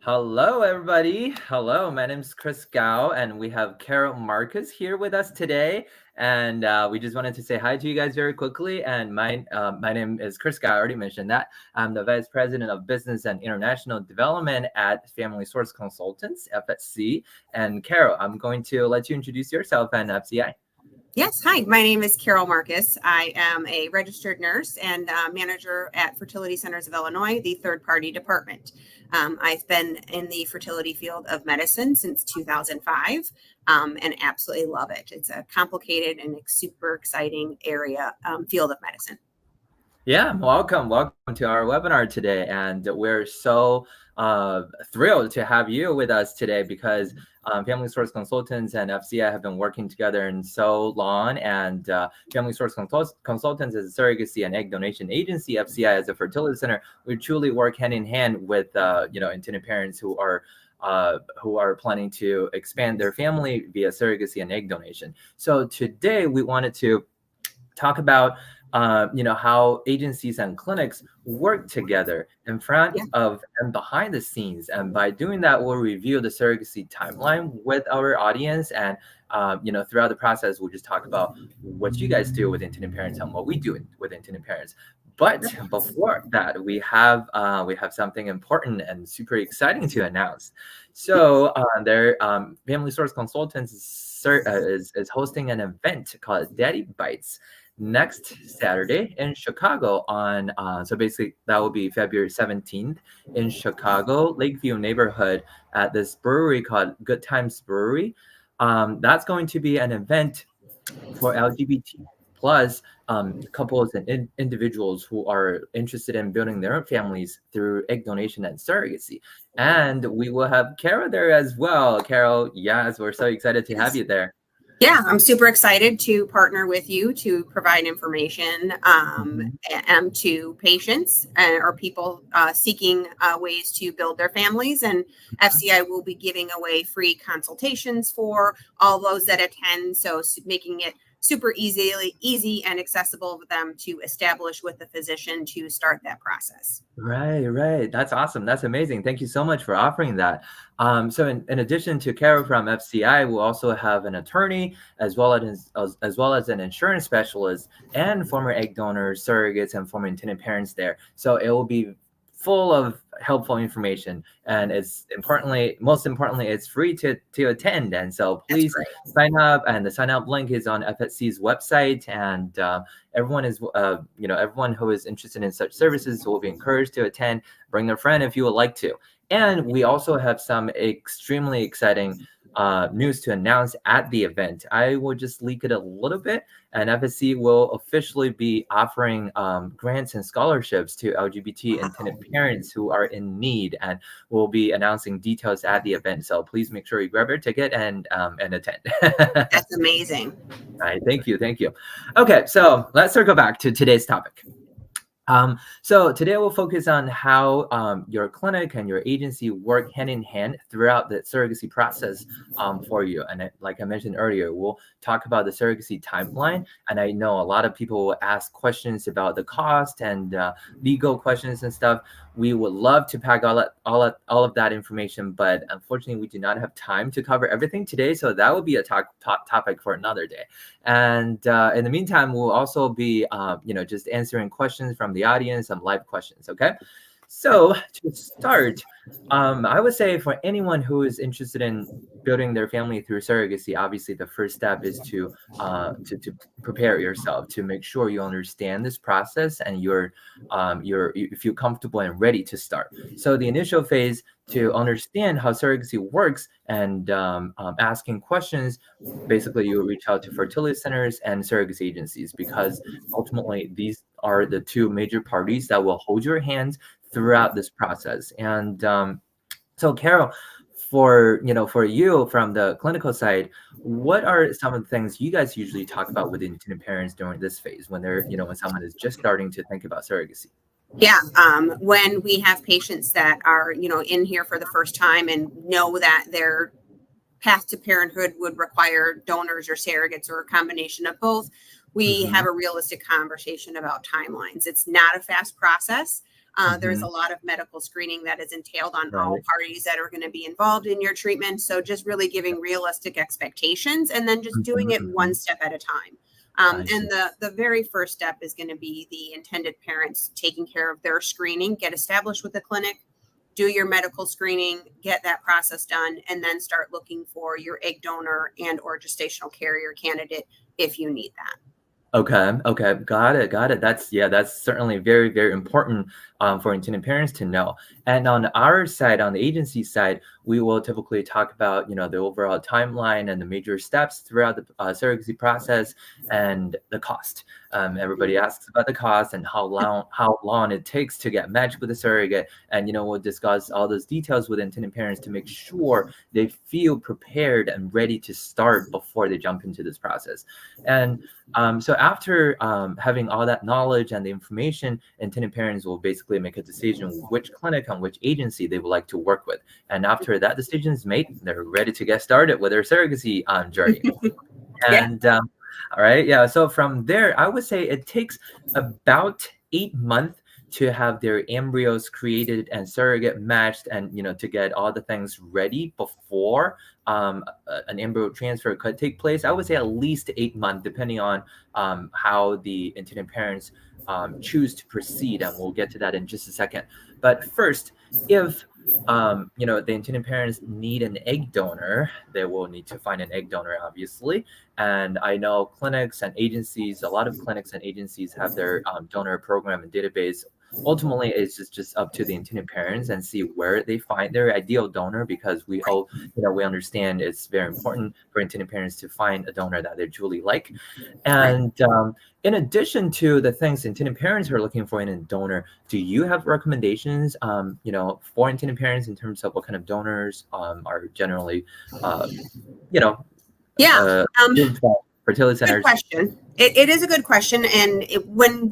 Hello, everybody. Hello, my name is Chris Gao, and we have Caryl Markus here with us today. And we just wanted to say hi to you guys very quickly. And my name is Chris Gao. I already mentioned that. I'm the Vice President of Business and International Development at Family Source Consultants, FSC. And Caryl, I'm going to let you introduce yourself and FCI. Yes. Hi, my name is Caryl Markus. I am a registered nurse and manager at Fertility Centers of Illinois, the third-party department. I've been in the fertility field of medicine since 2005 and absolutely love it. It's a complicated and super exciting field of medicine. Yeah, welcome to our webinar today. And we're so thrilled to have you with us today because Family Source Consultants and FCI have been working together in so long. And Family Source Consultants is a surrogacy and egg donation agency. FCI is a fertility center. We truly work hand in hand with intended parents who are planning to expand their family via surrogacy and egg donation. So today we wanted to talk about how agencies and clinics work together in front of and behind the scenes. And by doing that, we'll review the surrogacy timeline with our audience. And, throughout the process, we'll just talk about what you guys do with intended parents and what we do with intended parents. But before that, we have something important and super exciting to announce. So Family Source Consultants is hosting an event called Daddy Bites next Saturday in Chicago so basically that will be February 17th in Chicago, Lakeview neighborhood at this brewery called Good Times Brewery. That's going to be an event for LGBT plus couples and individuals who are interested in building their own families through egg donation and surrogacy. And we will have Caryl there as well. Caryl, yes, we're so excited to have you there. Yeah, I'm super excited to partner with you to provide information to patients or people seeking ways to build their families. And FCI will be giving away free consultations for all those that attend. So making it super easy and accessible for them to establish with the physician to start that process. Right. That's awesome. That's amazing. Thank you so much for offering that. So in addition to Caryl from FCI, we'll also have an attorney as well as an insurance specialist and former egg donors, surrogates, and former intended parents there. So it will be full of helpful information, and most importantly, it's free to attend. And so please sign up, and the sign up link is on FSC's website. And everyone who is interested in such services will be encouraged to attend. Bring their friend if you would like to. And we also have some extremely exciting news to announce at the event. I will just leak it a little bit, and FSC will officially be offering grants and scholarships to LGBT intended parents who are in need, and we'll be announcing details at the event. So please make sure you grab your ticket and attend. That's amazing. All right, thank you. Okay, so let's circle back to today's topic. So today we'll focus on how your clinic and your agency work hand in hand throughout the surrogacy process for you. And like I mentioned earlier, we'll talk about the surrogacy timeline. And I know a lot of people will ask questions about the cost and legal questions and stuff. We would love to pack all of that information, but unfortunately, we do not have time to cover everything today. So that will be a topic for another day. And in the meantime, we'll also be, just answering questions from the audience, some live questions. Okay. So to start, I would say for anyone who is interested in building their family through surrogacy, obviously the first step is to prepare yourself, to make sure you understand this process and you feel comfortable and ready to start. So the initial phase to understand how surrogacy works and asking questions, basically you reach out to fertility centers and surrogacy agencies, because ultimately these are the two major parties that will hold your hand throughout this process. And so Caryl, for you from the clinical side, what are some of the things you guys usually talk about with intended parents during this phase when when someone is just starting to think about surrogacy? Yeah. When we have patients that are, in here for the first time and know that their path to parenthood would require donors or surrogates or a combination of both, we have a realistic conversation about timelines. It's not a fast process. There's a lot of medical screening that is entailed on all Right. parties that are going to be involved in your treatment. So just really giving realistic expectations and then just doing it one step at a time. I see. And the very first step is going to be the intended parents taking care of their screening, get established with the clinic, do your medical screening, get that process done, and then start looking for your egg donor and or gestational carrier candidate if you need that. Okay. Okay. Got it. Got it. That's certainly very, very important for intended parents to know. And on our side, on the agency side, we will typically talk about, the overall timeline and the major steps throughout the surrogacy process and the cost. Everybody asks about the cost and how long it takes to get matched with a surrogate. And, we'll discuss all those details with intended parents to make sure they feel prepared and ready to start before they jump into this process. And so after having all that knowledge and the information, intended parents will basically make a decision which clinic and which agency they would like to work with. And after that decision is made, they're ready to get started with their surrogacy journey. Yeah. And all right, yeah. So from there, I would say it takes about 8 months to have their embryos created and surrogate matched, and to get all the things ready before an embryo transfer could take place. I would say at least 8 months, depending on how the intended parents choose to proceed, and we'll get to that in just a second. But first, if the intended parents need an egg donor, they will need to find an egg donor, obviously. And I know clinics and agencies, a lot of clinics and agencies have their donor program and database. Ultimately, it's just up to the intended parents and see where they find their ideal donor, because we all, we understand it's very important for intended parents to find a donor that they truly like. And in addition to the things intended parents are looking for in a donor, do you have recommendations, for intended parents in terms of what kind of donors are generally, Yeah. approved by fertility Good centers? question. It is a good question. And when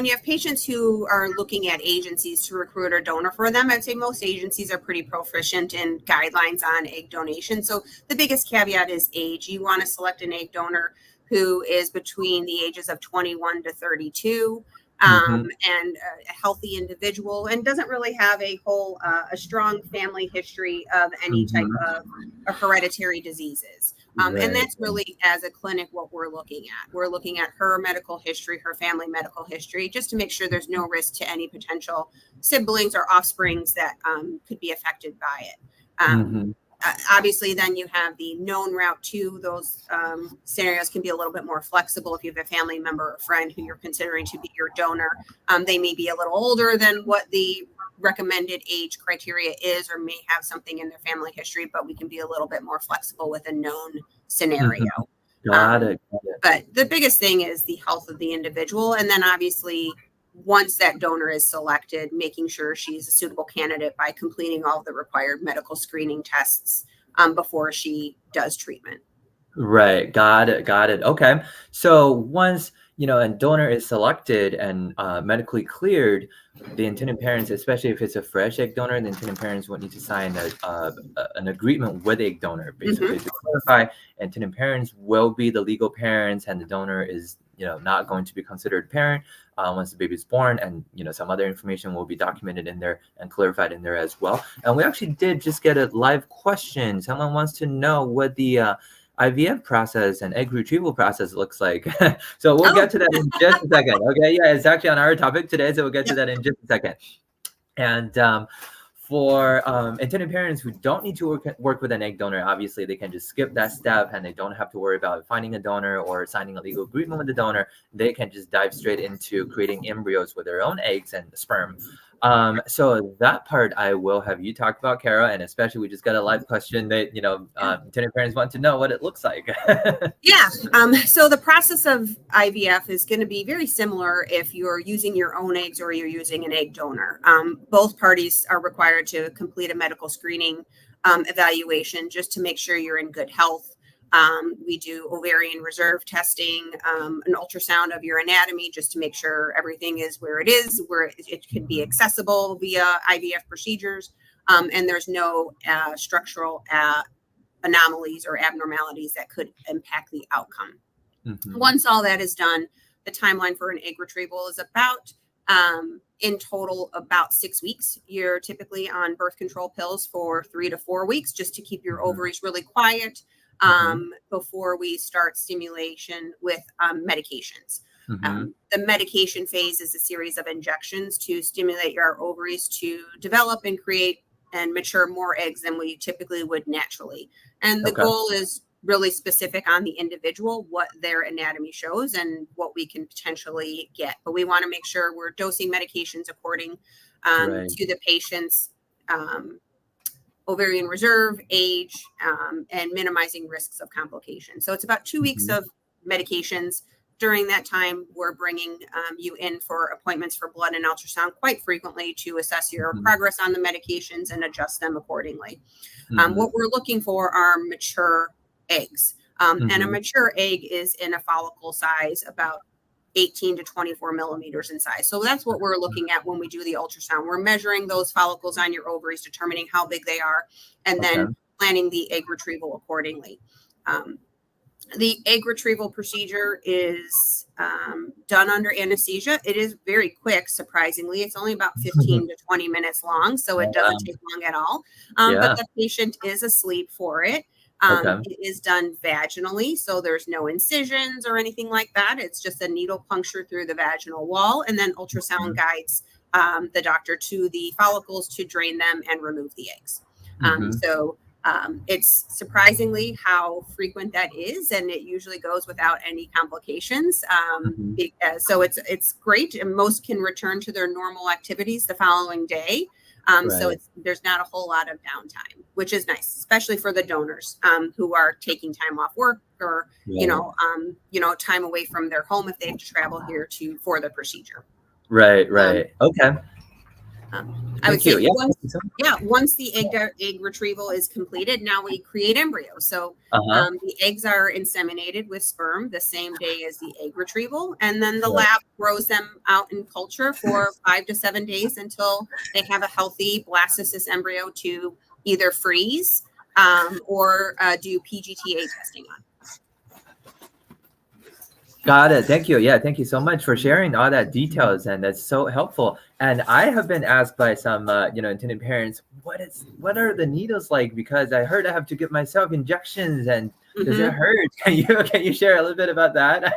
you have patients who are looking at agencies to recruit a donor for them, I'd say most agencies are pretty proficient in guidelines on egg donation. So the biggest caveat is age. You want to select an egg donor who is between the ages of 21 to 32. And a healthy individual, and doesn't really have a strong family history of any type of hereditary diseases. And that's really, as a clinic, what we're looking at. We're looking at her medical history, her family medical history, just to make sure there's no risk to any potential siblings or offsprings that could be affected by it. Obviously, then you have the known route to those scenarios can be a little bit more flexible. If you have a family member or friend who you're considering to be your donor, they may be a little older than what the recommended age criteria is, or may have something in their family history, but we can be a little bit more flexible with a known scenario. Got it. But the biggest thing is the health of the individual. And then obviously, once that donor is selected, making sure she's a suitable candidate by completing all of the required medical screening tests before she does treatment. Right. Got it. Okay. So once, a donor is selected and medically cleared, the intended parents, especially if it's a fresh egg donor, the intended parents would need to sign an agreement with the egg donor. Basically, to clarify, intended parents will be the legal parents, and the donor is, not going to be considered parent once the baby is born, and some other information will be documented in there and clarified in there as well. And we actually did just get a live question. Someone wants to know what the IVF process and egg retrieval process looks like. So we'll get to that in just a second. Okay, yeah, it's actually on our topic today, so we'll get to that in just a second. And for intended parents who don't need to work with an egg donor, obviously they can just skip that step, and they don't have to worry about finding a donor or signing a legal agreement with the donor. They can just dive straight into creating embryos with their own eggs and sperm. So that part I will have you talk about, Caryl, and especially we just got a live question that intended parents want to know what it looks like. Yeah. So the process of IVF is going to be very similar if you're using your own eggs or you're using an egg donor. Both parties are required to complete a medical screening evaluation just to make sure you're in good health. We do ovarian reserve testing, an ultrasound of your anatomy just to make sure everything is where it is, where it can be accessible via IVF procedures. And there's no structural anomalies or abnormalities that could impact the outcome. Once all that is done, the timeline for an egg retrieval is about In total, about 6 weeks. You're typically on birth control pills for 3 to 4 weeks just to keep your ovaries really quiet before we start stimulation with medications. The medication phase is a series of injections to stimulate your ovaries to develop and create and mature more eggs than we typically would naturally. And the goal is really specific on the individual, what their anatomy shows and what we can potentially get. But we want to make sure we're dosing medications according to the patient's ovarian reserve, age, and minimizing risks of complications. So it's about 2 weeks of medications. During that time, we're bringing you in for appointments for blood and ultrasound quite frequently to assess your progress on the medications and adjust them accordingly. What we're looking for are mature eggs. And a mature egg is in a follicle size about 18 to 24 millimeters in size. So that's what we're looking at when we do the ultrasound. We're measuring those follicles on your ovaries, determining how big they are, and then planning the egg retrieval accordingly. The egg retrieval procedure is done under anesthesia. It is very quick, surprisingly. It's only about 15 to 20 minutes long, so it doesn't take long at all. But the patient is asleep for it. It is done vaginally, so there's no incisions or anything like that. It's just a needle puncture through the vaginal wall, and then ultrasound guides the doctor to the follicles to drain them and remove the eggs. It's surprisingly how frequent that is, and it usually goes without any complications. So it's great, and most can return to their normal activities the following day. So there's not a whole lot of downtime, which is nice, especially for the donors who are taking time off work or time away from their home if they have to travel here for the procedure. Okay. I would say once the egg retrieval is completed, now we create embryos. So the eggs are inseminated with sperm the same day as the egg retrieval, and then the lab grows them out in culture for 5 to 7 days until they have a healthy blastocyst embryo to either freeze or do PGTA testing on. Got it. Thank you. Yeah, thank you so much for sharing all that details, and that's so helpful. And I have been asked by some, intended parents, what are the needles like? Because I heard I have to give myself injections, and does it hurt? Can you share a little bit about that?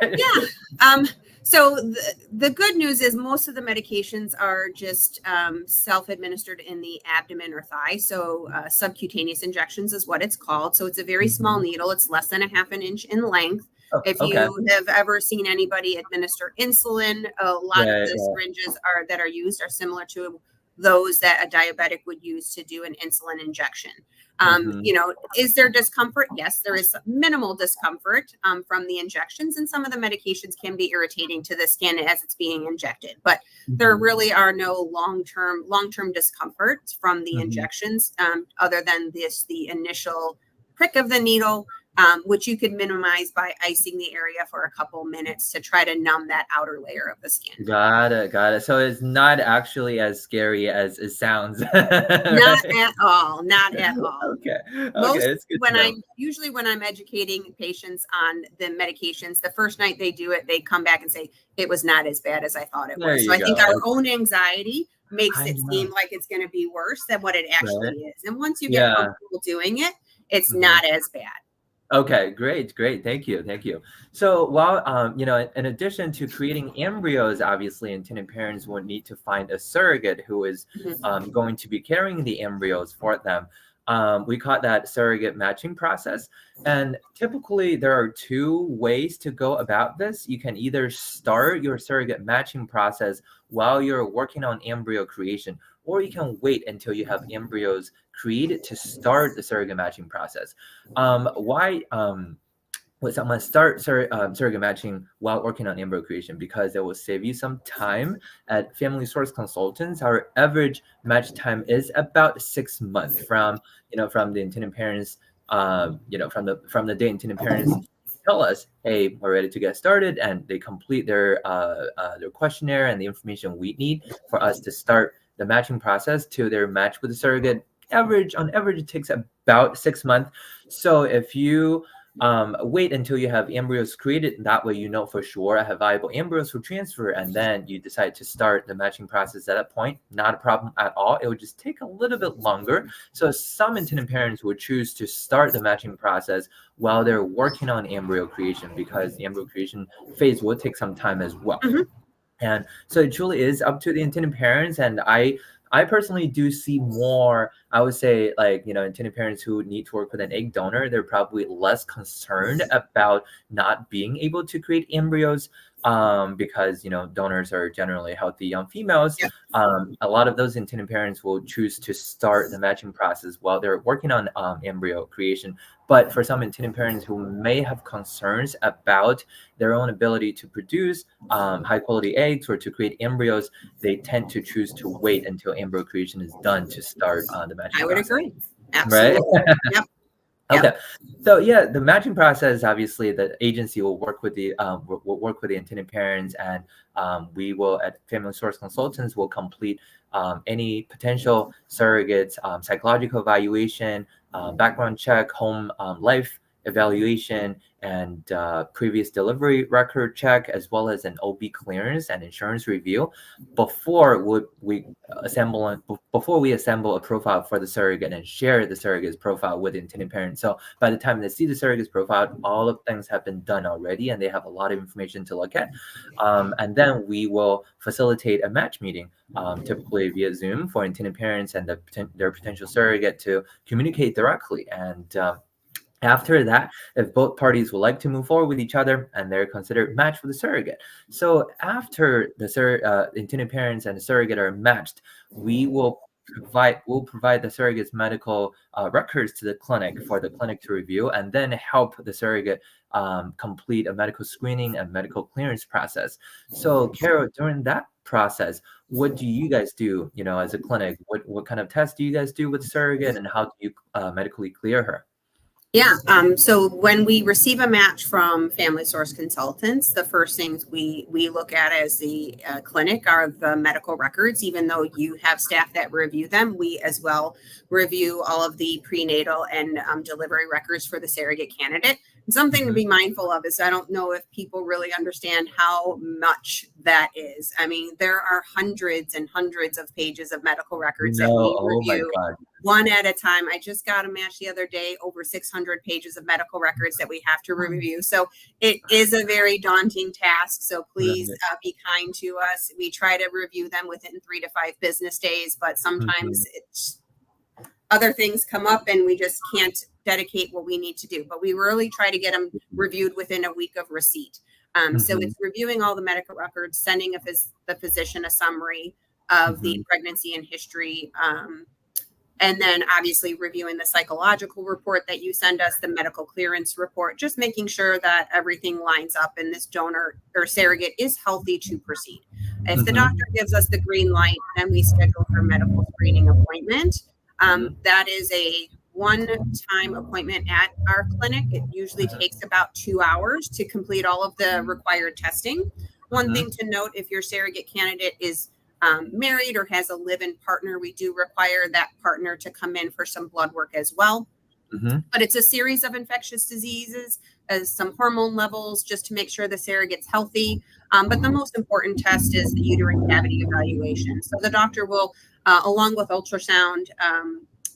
So the good news is most of the medications are just self-administered in the abdomen or thigh. So subcutaneous injections is what it's called. So it's a very small needle. It's less than 1/2 inch in length. If you have ever seen anybody administer insulin, a lot of the syringes that are used are similar to those that a diabetic would use to do an insulin injection. Is there discomfort? Yes, there is minimal discomfort from the injections, and some of the medications can be irritating to the skin as it's being injected, but there really are no long-term discomfort from the injections other than the initial prick of the needle, which you could minimize by icing the area for a couple minutes to try to numb that outer layer of the skin. Got it. So it's not actually as scary as it sounds. Not at all. Okay. Usually when I'm educating patients on the medications, the first night they do it, they come back and say, it was not as bad as I thought it was. So I think our own anxiety makes it seem like it's going to be worse than what it actually is. And once you get comfortable doing it, it's not as bad. Okay, great. Thank you. So while, in addition to creating embryos, obviously intended parents will need to find a surrogate who is going to be carrying the embryos for them. We call that surrogate matching process. And typically there are 2 ways to go about this. You can either start your surrogate matching process while you're working on embryo creation, or you can wait until you have embryos created to start the surrogate matching process. Why would someone start surrogate matching while working on embryo creation? Because it will save you some time. At Family Source Consultants, our average match time is about 6 months from the intended parents, from the day intended parents tell us, hey, we're ready to get started, and they complete their questionnaire and the information we need for us to start the matching process to their match with the surrogate. On average, it takes about 6 months. So if you wait until you have embryos created. That way, you know for sure I have viable embryos for transfer, and then you decide to start the matching process at that point. Not a problem at all. It would just take a little bit longer. So some intended parents would choose to start the matching process while they're working on embryo creation, because the embryo creation phase will take some time as well. Mhm. And so it truly is up to the intended parents. And I personally do see more, I would say, like, intended parents who need to work with an egg donor. They're probably less concerned about not being able to create embryos, because donors are generally healthy young females. Yeah. A lot of those intended parents will choose to start the matching process while they're working on embryo creation. But for some intended parents who may have concerns about their own ability to produce high quality eggs or to create embryos, they tend to choose to wait until embryo creation is done to start the matching I would process. agree. Right? Absolutely. Yep. Yep. Okay. So yeah, the matching process, obviously the agency will work with the intended parents, and we will, at Family Source Consultants, will complete any potential surrogates psychological evaluation, background check, home life evaluation, and previous delivery record check, as well as an OB clearance and insurance review before we assemble a profile for the surrogate and share the surrogate's profile with the intended parent. So by the time they see the surrogate's profile, all of things have been done already, and they have a lot of information to look at. And then we will facilitate a match meeting, typically via Zoom, for intended parents and their potential surrogate to communicate directly. And after that, if both parties would like to move forward with each other, and they're considered matched with the surrogate. So after the intended parents and the surrogate are matched, we'll provide the surrogate's medical records to the clinic for the clinic to review, and then help the surrogate complete a medical screening and medical clearance process. So Caryl, during that process, what do you guys do, as a clinic? What kind of tests do you guys do with surrogate, and how do you medically clear her? Yeah. So when we receive a match from Family Source Consultants, the first things we look at as the clinic are the medical records. Even though you have staff that review them, we as well review all of the prenatal and delivery records for the surrogate candidate. And something to be mindful of is, I don't know if people really understand how much that is. I mean, there are hundreds and hundreds of pages of medical records that we review one at a time. I just got a match the other day, over 600 pages of medical records that we have to review. So it is a very daunting task. So please be kind to us. We try to review them within 3 to 5 business days, but sometimes it's other things come up and we just can't dedicate what we need to do. But we really try to get them reviewed within a week of receipt. So it's reviewing all the medical records, sending the physician a summary of the pregnancy and history, and then obviously reviewing the psychological report that you send us, the medical clearance report, just making sure that everything lines up and this donor or surrogate is healthy to proceed. If the doctor gives us the green light, then we schedule her medical screening appointment. That is a one-time appointment at our clinic. It usually takes about 2 hours to complete all of the required testing. One thing to note, if your surrogate candidate is married or has a live-in partner, we do require that partner to come in for some blood work as well. But it's a series of infectious diseases, some hormone levels, just to make sure the surrogate's healthy. But the most important test is the uterine cavity evaluation. So the doctor will, along with ultrasound,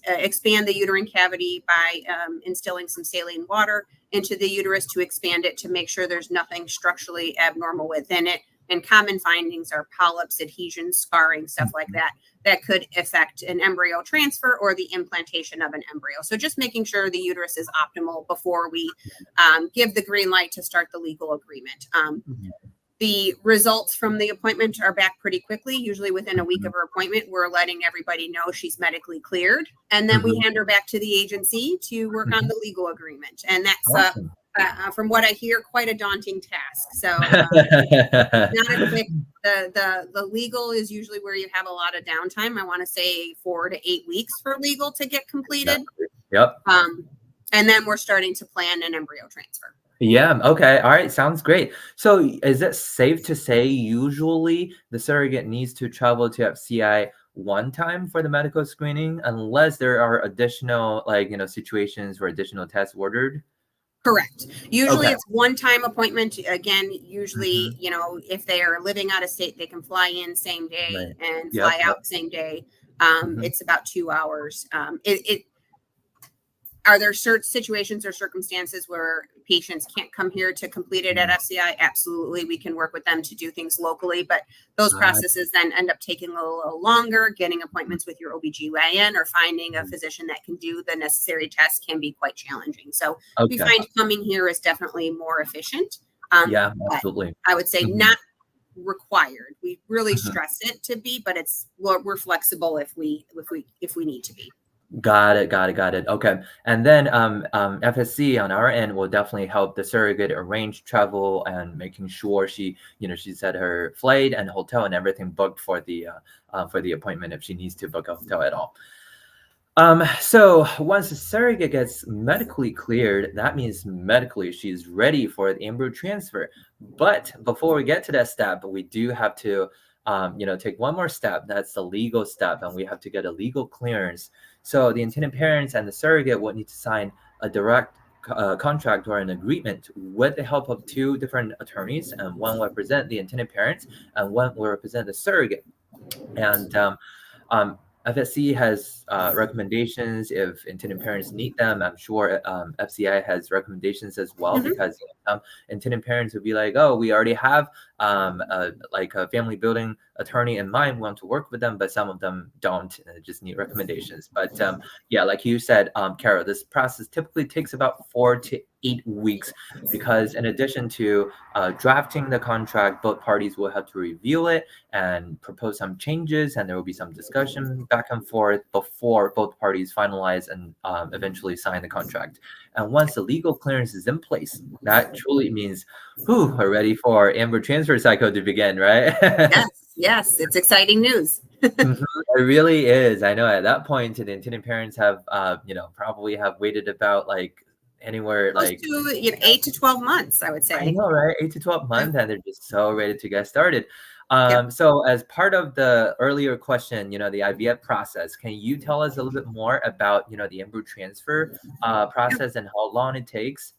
expand the uterine cavity by instilling some saline water into the uterus to expand it, to make sure there's nothing structurally abnormal within it. And common findings are polyps, adhesions, scarring, stuff like that, that could affect an embryo transfer or the implantation of an embryo. So just making sure the uterus is optimal before we give the green light to start the legal agreement. The results from the appointment are back pretty quickly. Usually within a week of her appointment, we're letting everybody know she's medically cleared. And then we hand her back to the agency to work on the legal agreement. And that's from what I hear, quite a daunting task. So not a quick, the legal is usually where you have a lot of downtime. I want to say 4 to 8 weeks for legal to get completed. Yep. And then we're starting to plan an embryo transfer. Yeah. Okay. All right. Sounds great. So is it safe to say usually the surrogate needs to travel to FCI one time for the medical screening, unless there are additional, situations where additional tests ordered? Correct. Usually Okay. it's one-time appointment. Again, usually, Mhm. if they are living out of state, they can fly in same day Right. and Yep. fly Yep. out same day. Mhm. It's about 2 hours. Are there certain situations or circumstances where patients can't come here to complete it at Mhm. FCI? Absolutely. We can work with them to do things locally, but those Got processes then end up taking a little longer. Getting it. appointments with your OBGYN or finding a Mhm. physician that can do the necessary tests can be quite challenging. So we Okay. find coming here is definitely more efficient. Yeah, But absolutely. I would say Mhm. not required. We really Mhm. stress it to be, but we're flexible if we need to be. Got it, got it, got it. Okay. And then FSC on our end will definitely help the surrogate arrange travel and making sure she's at her flight and hotel and everything booked for the appointment if she needs to book a hotel at all. So once the surrogate gets medically cleared, that means medically she's ready for the embryo transfer. But before we get to that step, we do have to, take one more step. That's the legal step, and we have to get a legal clearance. So the intended parents and the surrogate will need to sign a direct contract or an agreement with the help of two different attorneys, and one will represent the intended parents, and one will represent the surrogate. And um, FSC has recommendations if intended parents need them. I'm sure FCI has recommendations as well Mhm. because some intended parents would be like, "Oh, we already have like a family building attorney in mind. We want to work with them," but some of them don't. Just need recommendations. But yeah, like you said, Caryl, this process typically takes about 4 to 8 weeks because in addition to drafting the contract, both parties will have to review it and propose some changes, and there will be some discussion back and forth before both parties finalize and eventually sign the contract. And once the legal clearance is in place, that truly means, whew, we're ready for embryo transfer cycle to begin, right? Yes, yes, it's exciting news. Mhm. It really is. I know at that point, the intended parents have, probably have waited about like anywhere Close like to 8 to 12 months, I would I say. know, right? 8 to 12 Yeah, months, and they're just so ready to get started. yep. So as part of the earlier question, the IVF process, can you tell us a little bit more about, the embryo transfer process and how long it takes?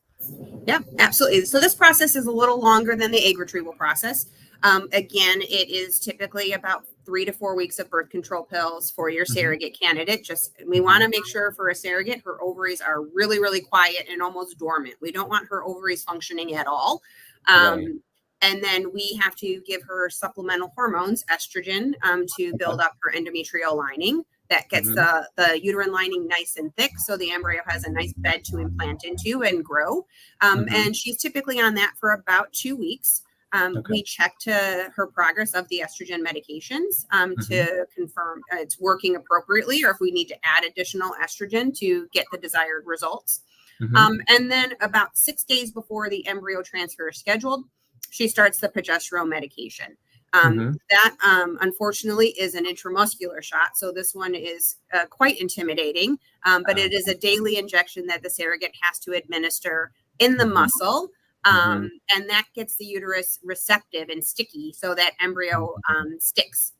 Yeah, absolutely. So this process is a little longer than the egg retrieval process. Again, it is typically about 3 to 4 weeks of birth control pills for your Hmm. surrogate candidate. Just we want Hmm. to make sure for a surrogate, her ovaries are really, really quiet and almost dormant. We don't want her ovaries functioning at all. Right. Um, and then we have to give her supplemental hormones, estrogen, to Okay. build up her endometrial lining that gets Hmm. the uterine lining nice and thick so the embryo has a nice bed to implant into and grow. Hmm. And she's typically on that for about 2 weeks. Okay. We check to her progress of the estrogen medications Hmm. to confirm it's working appropriately or if we need to add additional estrogen to get the desired results. Hmm. And then about 6 days before the embryo transfer is scheduled, she starts the progesterone medication. Hmm. That unfortunately is an intramuscular shot. So this one is quite intimidating, but it is a daily injection that the surrogate has to administer in the Hmm. muscle. Hmm. And that gets the uterus receptive and sticky so that embryo sticks.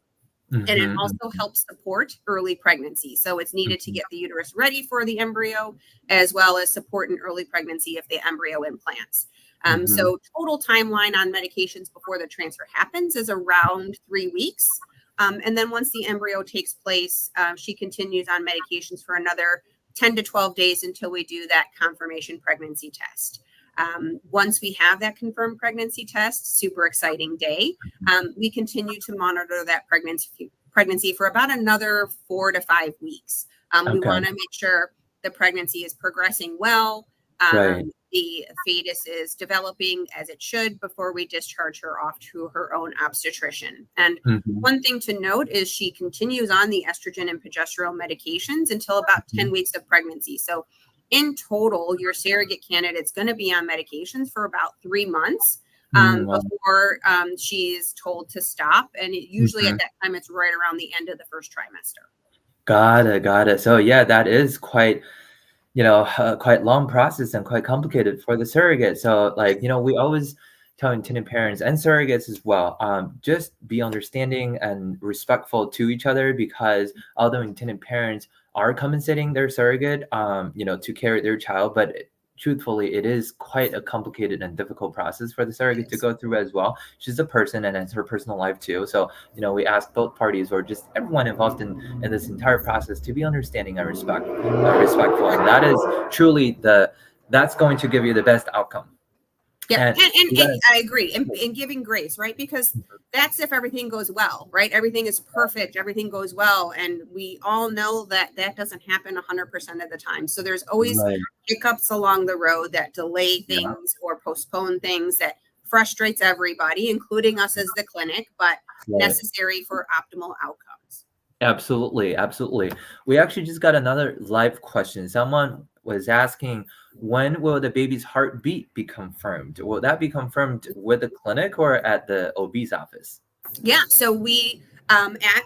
And it Hmm. also helps support early pregnancy. So it's needed to Hmm. get the uterus ready for the embryo, as well as support an early pregnancy if the embryo implants. Hmm. So total timeline on medications before the transfer happens is around 3 weeks. And then once the embryo takes place, she continues on medications for another 10 to 12 days until we do that confirmation pregnancy test. Once we have that confirmed pregnancy test, super exciting day. We continue to monitor that pregnancy for about another 4 to 5 weeks. We Okay. want to make sure the pregnancy is progressing well. Right. The fetus is developing as it should before we discharge her off to her own obstetrician. And Hmm. one thing to note is she continues on the estrogen and progesterone medications until about 10 weeks of pregnancy. So in total, your surrogate candidate's going to be on medications for about 3 months Wow. before she's told to stop. And usually at Mhm. that time, it's right around the end of the first trimester. Got it, got it. So yeah, that is quite, quite long process and quite complicated for the surrogate. So like, we always tell intended parents and surrogates as well, just be understanding and respectful to each other because although intended parents are compensating their surrogate, to carry their child, but truthfully, it is quite a complicated and difficult process for the surrogate to go through as well. She's a person and has her personal life too. So, we ask both parties or just everyone involved in this entire process to be understanding and respectful. And that is truly that's going to give you the best outcome. Yeah, And and I agree. And giving grace, right? Because that's if everything goes well, right? Everything is perfect, everything goes well. And we all know that that doesn't happen 100% of the time. So there's always right, hiccups along the road that delay yeah, things or postpone things that frustrates everybody, including us as the clinic, but right. necessary for optimal outcomes. Absolutely, absolutely. We actually just got another live question. Someone was asking, when will the baby's heartbeat be confirmed? Will that be confirmed with the clinic or at the OB's office? Yeah, so we at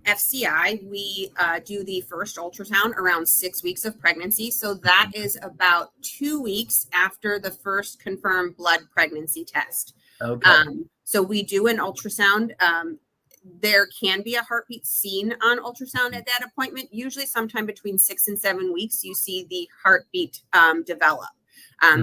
FCI we do the first ultrasound around 6 weeks of pregnancy. So that is about 2 weeks after the first confirmed blood pregnancy test. Okay. So we do an ultrasound. There can be a heartbeat seen on ultrasound at that appointment. Usually, sometime between 6 and 7 weeks, you see the heartbeat develop.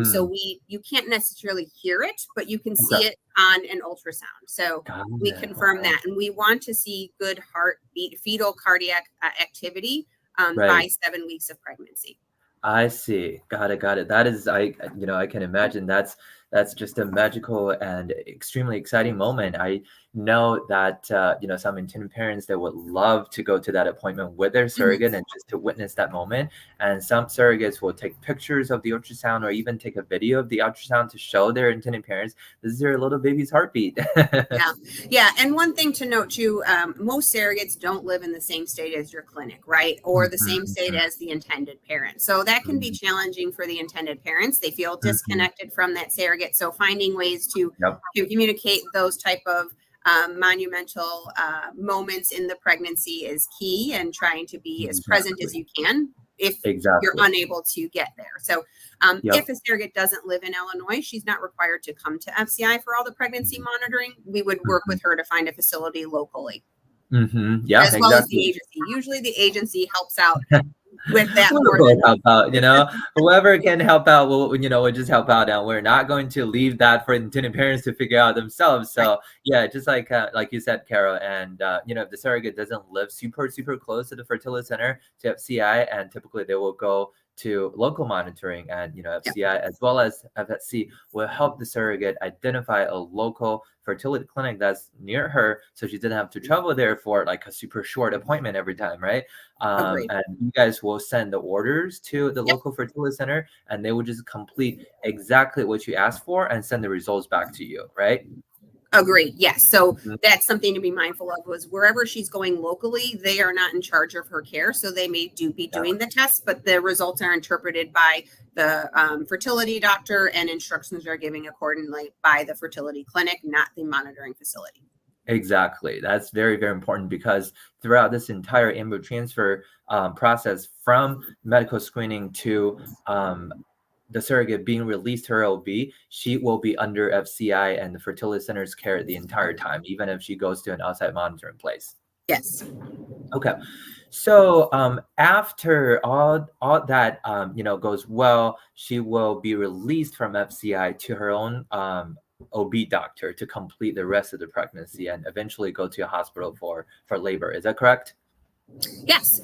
So Mm, you can't necessarily hear it, but you can see okay. it on an ultrasound. So Got we it. confirm that, and we want to see good heartbeat, fetal cardiac activity Right. by 7 weeks of pregnancy. I see. Got it. Got it. That is, I can imagine that's just a magical and extremely exciting moment. I know that, some intended parents that would love to go to that appointment with their Mhm. surrogate and just to witness that moment. And some surrogates will take pictures of the ultrasound or even take a video of the ultrasound to show their intended parents this is their little baby's heartbeat. Yeah. Yeah. And one thing to note too, most surrogates don't live in the same state as your clinic, right? Or the same Mhm, state mhm, as the intended parent. So that can be mhm, challenging for the intended parents. They feel mhm. disconnected from that surrogate. So finding ways Yep. to communicate those type of monumental moments in the pregnancy is key, and trying to be as present as Exactly. you can if you're Exactly. unable to get there. So if Yep. a surrogate doesn't live in Illinois, she's not required to come to FCI for all the pregnancy monitoring. We would work Mhm. with her to find a facility locally, Yeah, as well as the exactly. agency. Usually the agency helps out with that We'll more both than help out, whoever can help out we'll just help out, and we're not going to leave that for intended parents to figure out themselves. right. So yeah, just like you said, Carol, and if the surrogate doesn't live super close to the fertility center to FCI, and typically they will go to local monitoring, and Yep. FCI as well as FSC will help the surrogate identify a local fertility clinic that's near her, so she didn't have to travel there for like a super short appointment every time, right? Agreed. And you guys will send the orders to the Yep. local fertility center, and they will just complete exactly what you asked for and send the results back to you, right? Agreed. Yes. So Mhm. that's something to be mindful of, was wherever she's going locally, they are not in charge of her care. So they may be Yeah, doing the tests, but the results are interpreted by the fertility doctor, and instructions are given accordingly by the fertility clinic, not the monitoring facility. exactly. That's very, very important because throughout this entire embryo transfer process from medical screening to the surrogate being released to her OB, she will be under FCI and the fertility center's care the entire time, even if she goes to an outside monitoring place. Yes. Okay. So after all that goes well, she will be released from FCI to her own OB doctor to complete the rest of the pregnancy and eventually go to a hospital for labor. Is that correct? Yes.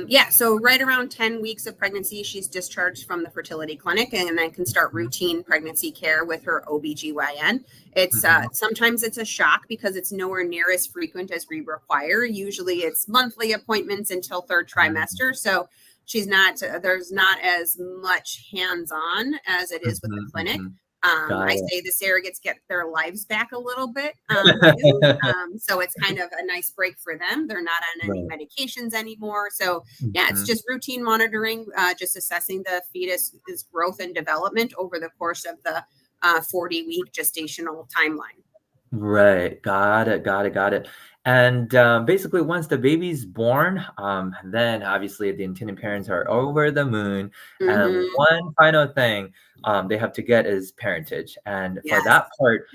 Yeah. So right around 10 weeks of pregnancy, she's discharged from the fertility clinic, and then can start Mhm, routine pregnancy care with her OBGYN. It's mhm, sometimes it's a shock because it's nowhere near as frequent as we require. Usually it's monthly appointments until third mhm, trimester. So she's not, there's not as much hands-on as it is with the mhm, clinic. mhm. Got I it. say the surrogates get their lives back a little bit too. So it's kind of a nice break for them. They're not on any Right. medications anymore. So yeah, it's Mhm. just routine monitoring, just assessing the fetus's growth and development over the course of the 40-week gestational timeline. Right. Got it. Got it. Got it. And basically, once the baby's born, then obviously the intended parents are over the moon. And Mm-hmm. one final thing they have to get is parentage. And for Yes. that part,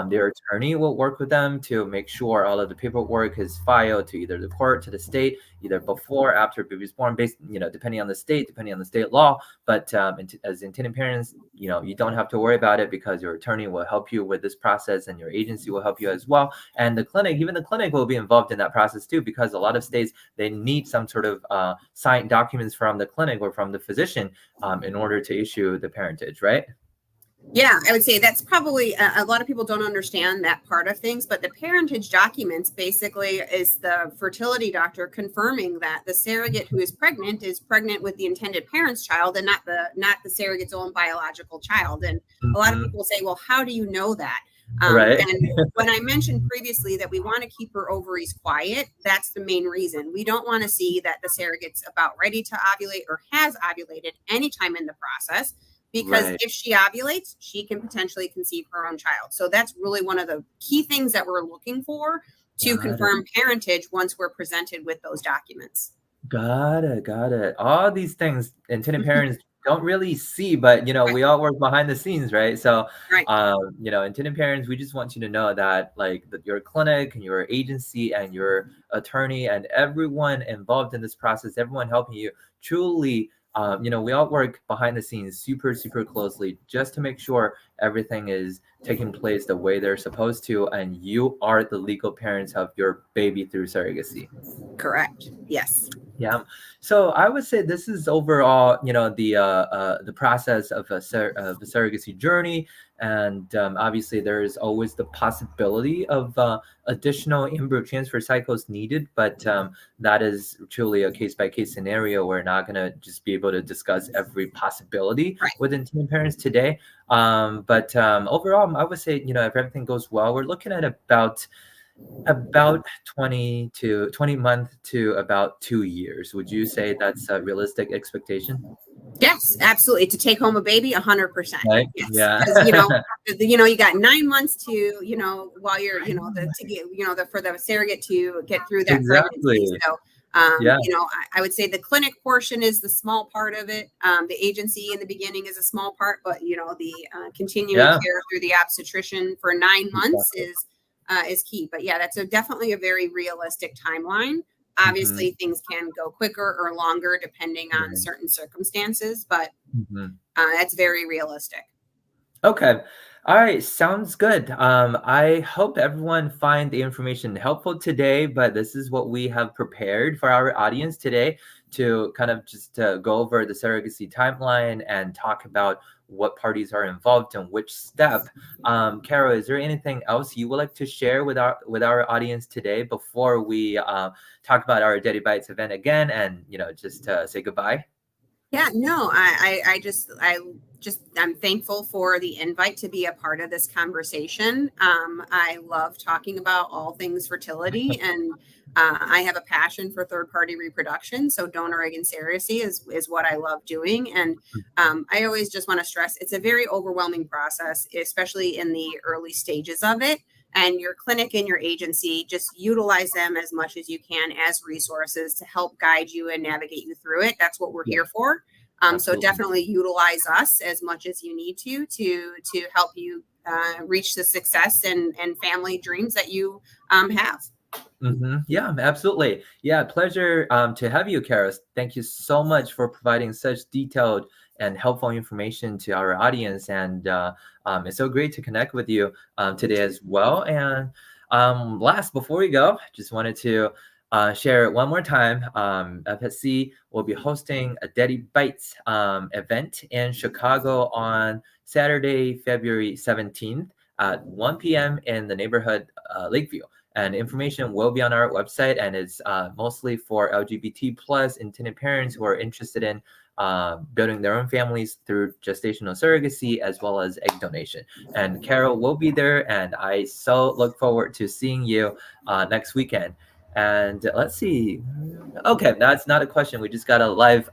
their attorney will work with them to make sure all of the paperwork is filed to either the court, to the state, either before, or after baby's born, based, depending on the state, depending on the state law. But as intended parents, you don't have to worry about it because your attorney will help you with this process, and your agency will help you as well. And even the clinic will be involved in that process too, because a lot of states, they need some sort of signed documents from the clinic or from the physician in order to issue the parentage, right? Yeah, I would say that's probably a lot of people don't understand that part of things, but the parentage documents basically is the fertility doctor confirming that the surrogate who is pregnant with the intended parent's child, and not the surrogate's own biological child. And a lot of Hmm. people say, well, how do you know that? Right. And when I mentioned previously that we want to keep her ovaries quiet, that's the main reason. We don't want to see that the surrogate's about ready to ovulate or has ovulated anytime in the process, because Right. if she ovulates, she can potentially conceive her own child. So that's really one of the key things that we're looking for to Got it. confirm parentage once we're presented with those documents. Got it. Got it. All these things intended parents don't really see, but Right. we all work behind the scenes, right? So, Right. intended parents, we just want you to know that, like, your clinic and your agency and your attorney and everyone involved in this process, everyone helping you, truly, we all work behind the scenes super, super closely just to make sure everything is taking place the way they're supposed to, and you are the legal parents of your baby through surrogacy. Correct. Yes. Yeah. So I would say this is overall, the process of of a surrogacy journey, and obviously there is always the possibility of additional embryo transfer cycles needed, but that is truly a case by case scenario. We're not going to just be able to discuss every possibility Right. with intended parents today. But overall, I would say, if everything goes well, we're looking at about 20 months to about 2 years. Would you say that's a realistic expectation? Yes, absolutely. To take home a baby, 100%. Right? Yes, Yeah. because you got 9 months to while you're I know, the to right? get the for the surrogate to get through that pregnancy. Exactly. So, Yeah. I would say the clinic portion is the small part of it. The agency in the beginning is a small part, but the continuing Yeah. care through the obstetrician for 9 months Exactly. is key. But yeah, that's definitely a very realistic timeline. Hmm. Obviously, things can go quicker or longer depending on Right. certain circumstances, but Mhm. that's very realistic. Okay. All right. Sounds good. I hope everyone find the information helpful today, but this is what we have prepared for our audience today, to kind of just go over the surrogacy timeline and talk about what parties are involved in which step. Caryl, is there anything else you would like to share with our audience today before we talk about our Daddy Bites event again, and just say goodbye? Yeah, no, I'm thankful for the invite to be a part of this conversation. I love talking about all things fertility, and I have a passion for third party reproduction. So donor egg and surrogacy is what I love doing. And I always just want to stress it's a very overwhelming process, especially in the early stages of it. And your clinic and your agency, just utilize them as much as you can as resources to help guide you and navigate you through it. That's what we're Yeah, here for. So absolutely. definitely utilize us as much as you need to help you reach the success and family dreams that you have. Yeah, absolutely. Yeah, pleasure to have you, Karis. Thank you so much for providing such detailed and helpful information to our audience. And it's so great to connect with you today as well. And last, before we go, just wanted to share it one more time. FSC will be hosting a Daddy Bites event in Chicago on Saturday, February 17th at 1 p.m. in the neighborhood Lakeview. And information will be on our website, and it's mostly for LGBT plus intended parents who are interested in building their own families through gestational surrogacy as well as egg donation. And Caryl will be there, and I so look forward to seeing you next weekend. And let's see. Okay, that's not a question. We just got a live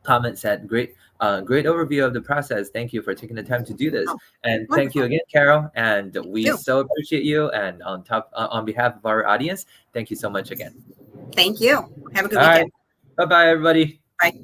comment said, great overview of the process. Thank you for taking the time to do this. Oh, And thank wonderful. you again, Caryl. And we You. so appreciate you. And on behalf of our audience, thank you so much again. Thank you. Have a good All weekend. right. Bye-bye, everybody. Bye.